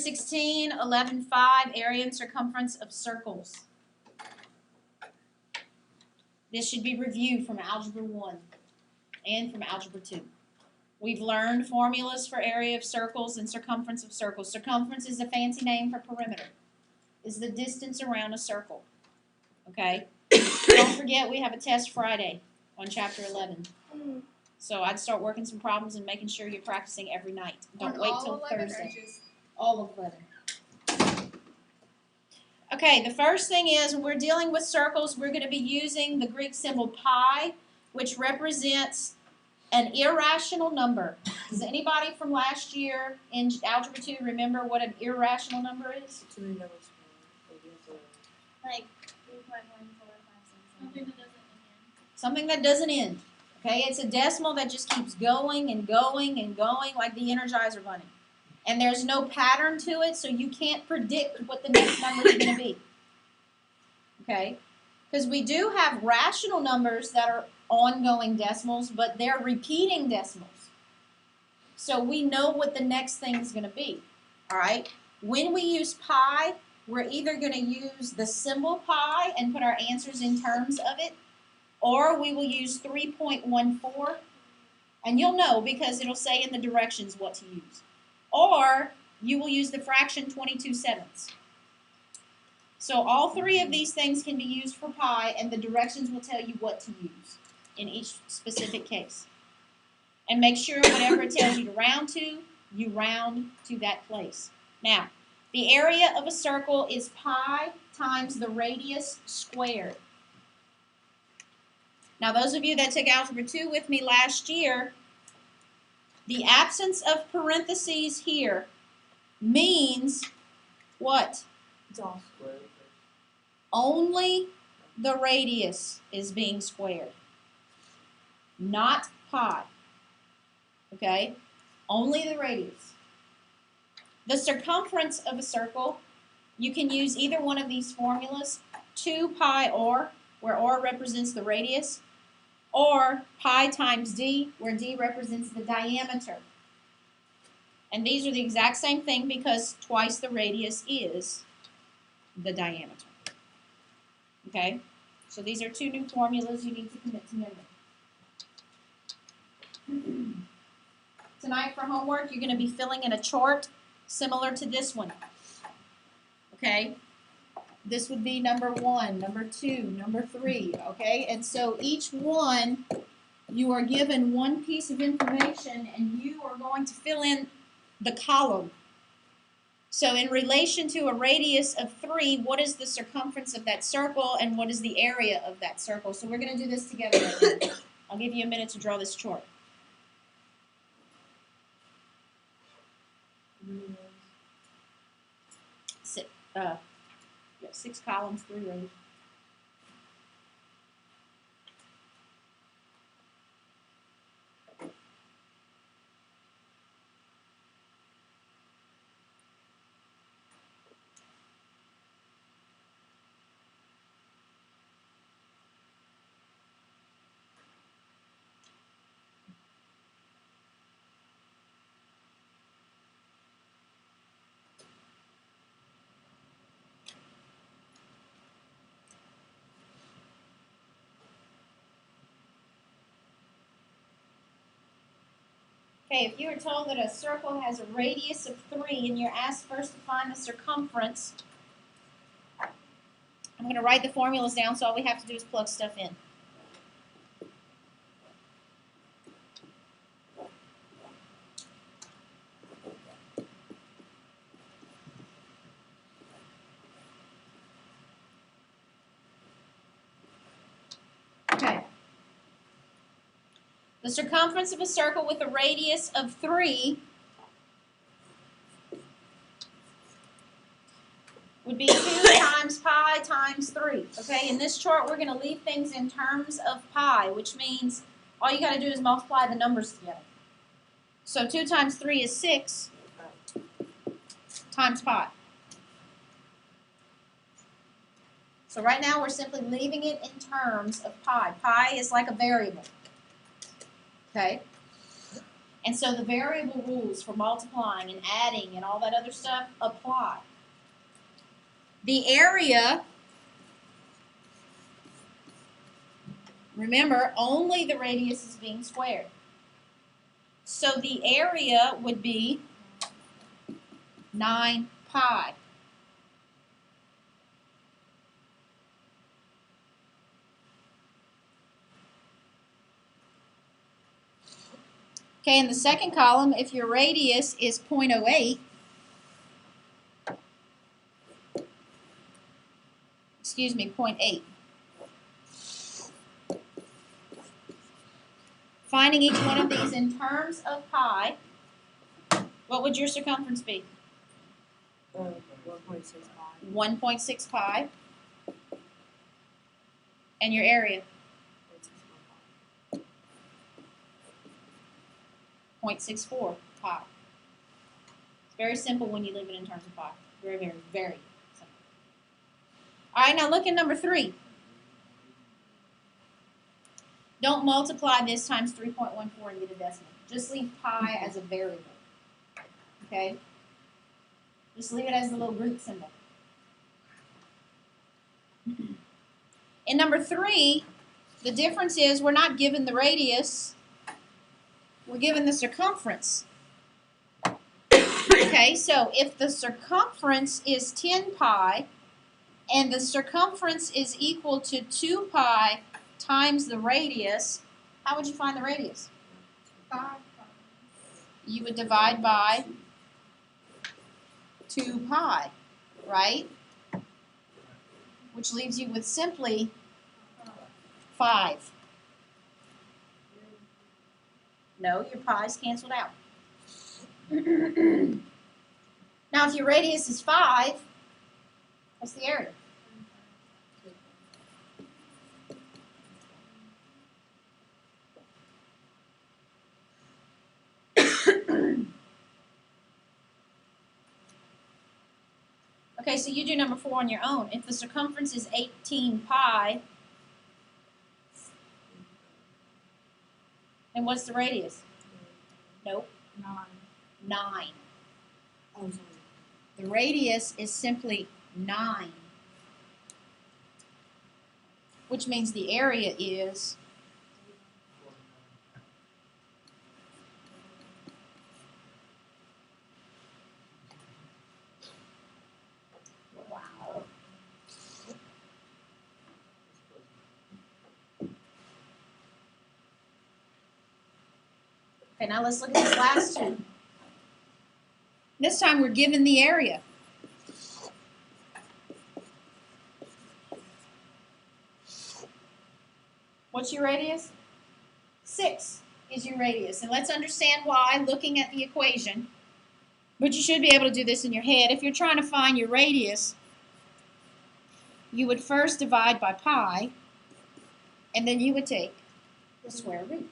316, 11.5, area and circumference of circles. This should be reviewed from Algebra 1 and from Algebra 2. We've learned formulas for area of circles and circumference of circles. Circumference is a fancy name for perimeter. It's the distance around a circle. Okay? Don't forget we have a test Friday on Chapter 11. So I'd start working some problems and making sure you're practicing every night. Don't wait till Thursday. All of 11. Okay, the first thing is when we're dealing with circles, we're going to be using the Greek symbol pi, which represents an irrational number. Does anybody from last year in Algebra 2 remember what an irrational number is? Like 3.1456. Something that doesn't end. Okay, it's a decimal that just keeps going and going and going like the Energizer Bunny. And there's no pattern to it, so you can't predict what the next number is going to be. Okay? Because we do have rational numbers that are ongoing decimals, but they're repeating decimals. So we know what the next thing is going to be. All right? When we use pi, we're either going to use the symbol pi and put our answers in terms of it, or we will use 3.14, and you'll know because it'll say in the directions what to use. Or you will use the fraction 22/7. So all three of these things can be used for pi, and the directions will tell you what to use in each specific case. And make sure whatever it tells you to round to, you round to that place. Now, the area of a circle is pi times the radius squared. Now, those of you that took Algebra 2 with me last year, the absence of parentheses here means what? It's all squared. Only the radius is being squared, not pi. Okay? Only the radius. The circumference of a circle, you can use either one of these formulas, 2 pi r, where r represents the radius, or pi times d, where d represents the diameter. And these are the exact same thing because twice the radius is the diameter. Okay? So these are two new formulas you need to commit to memory. Tonight for homework, you're going to be filling in a chart similar to this one. Okay? This would be number 1, number 2, number 3, okay? And so each one, you are given one piece of information, and you are going to fill in the column. So in relation to a radius of 3, what is the circumference of that circle, and what is the area of that circle? So we're going to do this together right now. I'll give you a minute to draw this chart. You have 6 columns, 3 rows. Okay, if you are told that a circle has a radius of 3 and you're asked first to find the circumference, I'm going to write the formulas down so all we have to do is plug stuff in. Okay. The circumference of a circle with a radius of 3 would be 2 times pi times 3. Okay, in this chart we're going to leave things in terms of pi, which means all you got to do is multiply the numbers together. So 2 times 3 is 6 times pi. So right now we're simply leaving it in terms of pi. Pi is like a variable. Okay? And so the variable rules for multiplying and adding and all that other stuff apply. The area, remember, only the radius is being squared. So the area would be 9 pi. Okay, in the second column, if your radius is 0.08, excuse me, 0.8. Finding each one of these in terms of pi, what would your circumference be? 1.6 pi. 1.6 pi. And your area? 0.64 pi. It's very simple when you leave it in terms of pi. Very, very, very simple. All right, now look at number 3. Don't multiply this times 3.14 and get a decimal. Just leave pi as a variable. Okay? Just leave it as the little Greek symbol. In number 3, the difference is we're not given the radius. We're given the circumference. Okay, so if the circumference is 10 pi and the circumference is equal to 2 pi times the radius, how would you find the radius? You would divide by 2 pi, right? Which leaves you with simply 5. No, your pi's canceled out. Now, if your radius is 5, what's the area? Okay, so you do number 4 on your own. If the circumference is 18 pi, then what's the radius? Nope. 9. Oh, sorry. The radius is simply 9, which means the area is wow. Okay, now let's look at these last two. This time we're given the area. What's your radius? 6 is your radius. And let's understand why looking at the equation. But you should be able to do this in your head. If you're trying to find your radius, you would first divide by pi, and then you would take the square root.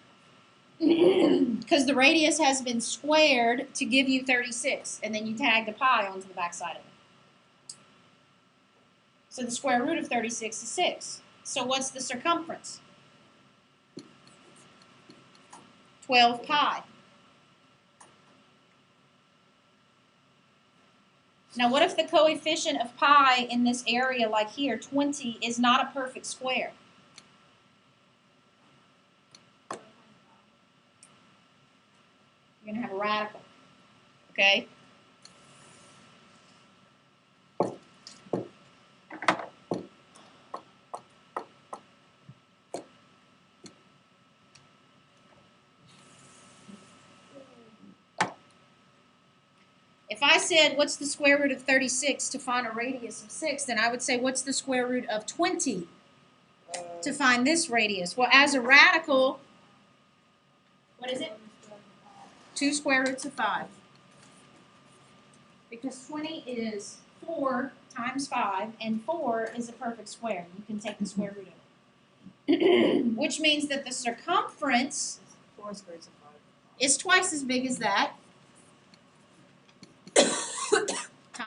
Because the radius has been squared to give you 36, and then you tag the pi onto the back side of it. So the square root of 36 is 6. So what's the circumference? 12 pi. Now what if the coefficient of pi in this area, like here, 20, is not a perfect square? You're going to have a radical, okay? If I said, what's the square root of 36 to find a radius of 6, then I would say, what's the square root of 20 to find this radius? Well, as a radical, what is it? 2 square roots of 5. Because 20 is 4 times 5, and 4 is a perfect square. You can take the square root of it. Which means that the circumference 4 square roots of 5 is twice as big as that.